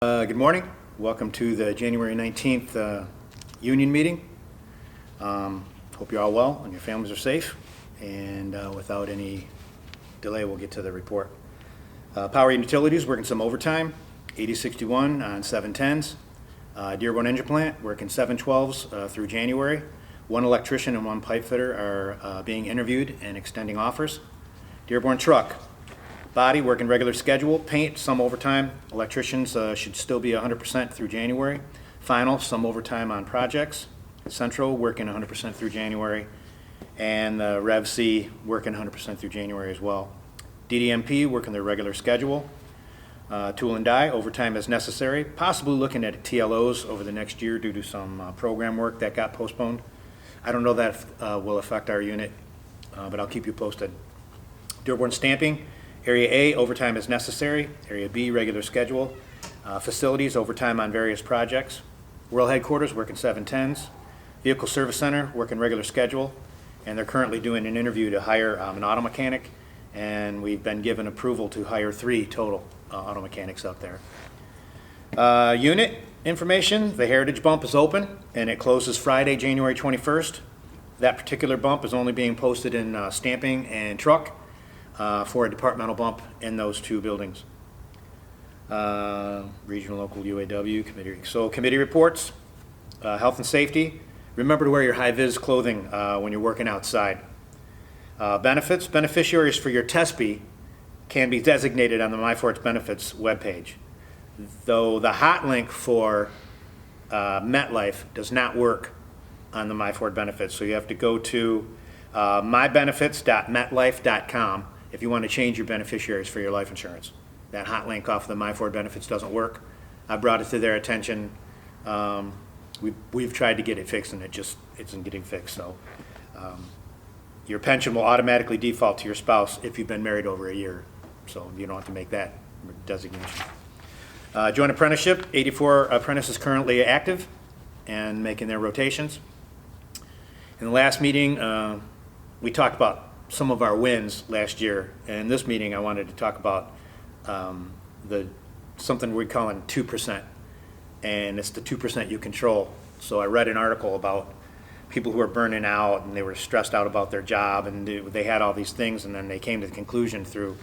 Good morning. Welcome to the January 19th union meeting. Hope you're all well and your families are safe. And without any delay, we'll get to the report. Power and Utilities working some overtime, 8061 on 710s. Dearborn Engine Plant working 712s through January. One electrician and one pipe fitter are being interviewed and extending offers. Dearborn Truck. Body working regular schedule, paint, some overtime. Electricians should still be 100% through January. Final, some overtime on projects. Central working 100% through January. And Rev C working 100% through January as well. DDMP working their regular schedule. Tool and Die, overtime as necessary. Possibly looking at TLOs over the next year due to some program work that got postponed. I don't know that will affect our unit, but I'll keep you posted. Dearborn Stamping. Area A, overtime is necessary. Area B, regular schedule. Facilities, overtime on various projects. World Headquarters, working 710s. Vehicle Service Center, working regular schedule. And they're currently doing an interview to hire an auto mechanic. And we've been given approval to hire 3 total auto mechanics out there. Unit information, the Heritage Bump is open and it closes Friday, January 21st. That particular bump is only being posted in Stamping and Truck. For a departmental bump in those 2 buildings. Regional, local, UAW, committee. So committee reports, health and safety. Remember to wear your high-vis clothing when you're working outside. Benefits, beneficiaries for your TESPI can be designated on the MyFort's Benefits webpage. Though the hot link for MetLife does not work on the MyFort Benefits. So you have to go to mybenefits.metlife.com if you want to change your beneficiaries for your life insurance. That hot link off the MyFord Benefits doesn't work. I brought it to their attention. We've tried to get it fixed and it just isn't getting fixed. So your pension will automatically default to your spouse if you've been married over a year. So you don't have to make that designation. Joint apprenticeship, 84 apprentices currently active and making their rotations. In the last meeting, we talked about some of our wins last year. And in this meeting, I wanted to talk about something we're calling 2%. And it's the 2% you control. So I read an article about people who are burning out and they were stressed out about their job and they had all these things, and then they came to the conclusion through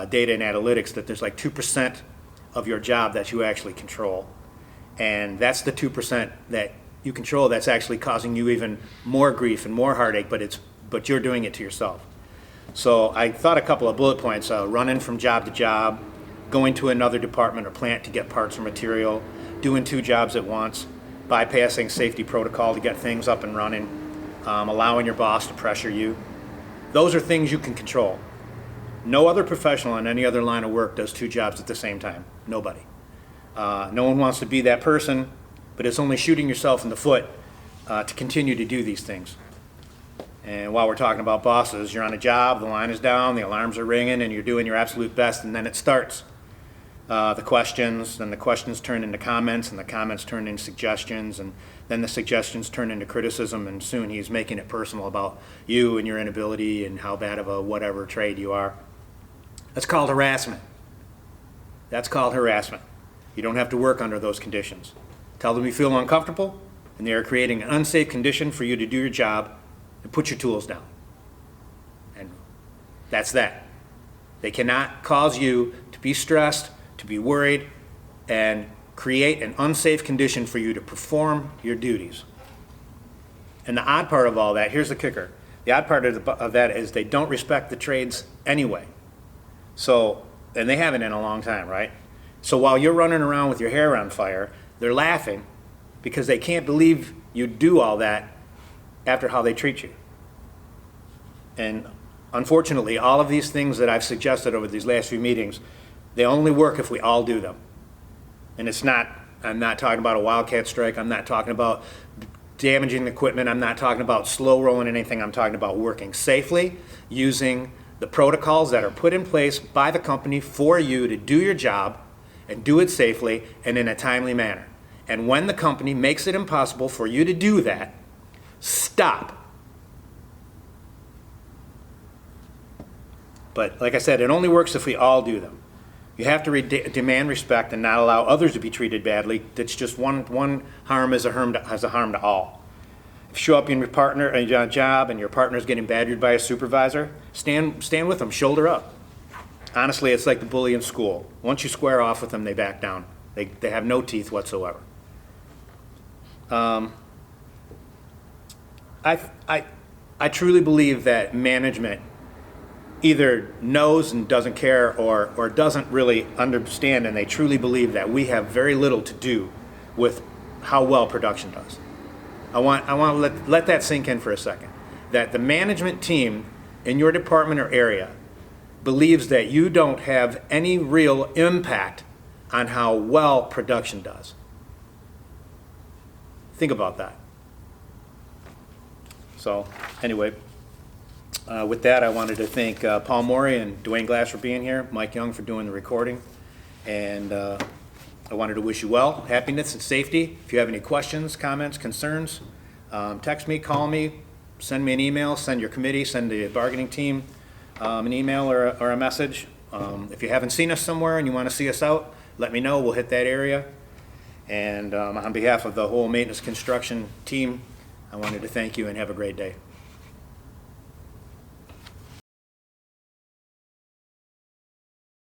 data and analytics that there's like 2% of your job that you actually control. And that's the 2% that you control that's actually causing you even more grief and more heartache, but you're doing it to yourself. So I thought a couple of bullet points: running from job to job, going to another department or plant to get parts or material, doing 2 jobs at once, bypassing safety protocol to get things up and running, allowing your boss to pressure you. Those are things you can control. No other professional in any other line of work does 2 jobs at the same time. Nobody. No one wants to be that person, but it's only shooting yourself in the foot to continue to do these things. And while we're talking about bosses, you're on a job, the line is down, the alarms are ringing, and you're doing your absolute best, and then it starts. The questions, then the questions turn into comments, and the comments turn into suggestions, and then the suggestions turn into criticism, and soon he's making it personal about you and your inability and how bad of a whatever trade you are. That's called harassment. That's called harassment. You don't have to work under those conditions. Tell them you feel uncomfortable, and they are creating an unsafe condition for you to do your job, and put your tools down. And that's that. They cannot cause you to be stressed, to be worried, and create an unsafe condition for you to perform your duties. And the odd part of all that, here's the kicker. The odd part of that is they don't respect the trades anyway. So, and they haven't in a long time, right? So while you're running around with your hair on fire, they're laughing because they can't believe you do all that after how they treat you. And unfortunately, all of these things that I've suggested over these last few meetings, they only work if we all do them. And I'm not talking about a wildcat strike, I'm not talking about damaging the equipment, I'm not talking about slow rolling anything, I'm talking about working safely, using the protocols that are put in place by the company for you to do your job and do it safely and in a timely manner. And when the company makes it impossible for you to do that, stop. But like I said, it only works if we all do them. You have to demand respect and not allow others to be treated badly. That's just one harm is a harm to all. If you show up in your partner and your job and your partner's getting badgered by a supervisor, stand with them, shoulder up. Honestly, it's like the bully in school. Once you square off with them, they back down. They have no teeth whatsoever. I truly believe that management either knows and doesn't care or doesn't really understand, and they truly believe that we have very little to do with how well production does. I want to let that sink in for a second. That the management team in your department or area believes that you don't have any real impact on how well production does. Think about that. So anyway, with that, I wanted to thank Paul Morey and Dwayne Glass for being here, Mike Young for doing the recording, and I wanted to wish you well, happiness and safety. If you have any questions, comments, concerns, text me, call me, send me an email, send your committee, send the bargaining team an email or a message. If you haven't seen us somewhere and you want to see us out, let me know. We'll hit that area. And on behalf of the whole maintenance construction team, I wanted to thank you and have a great day.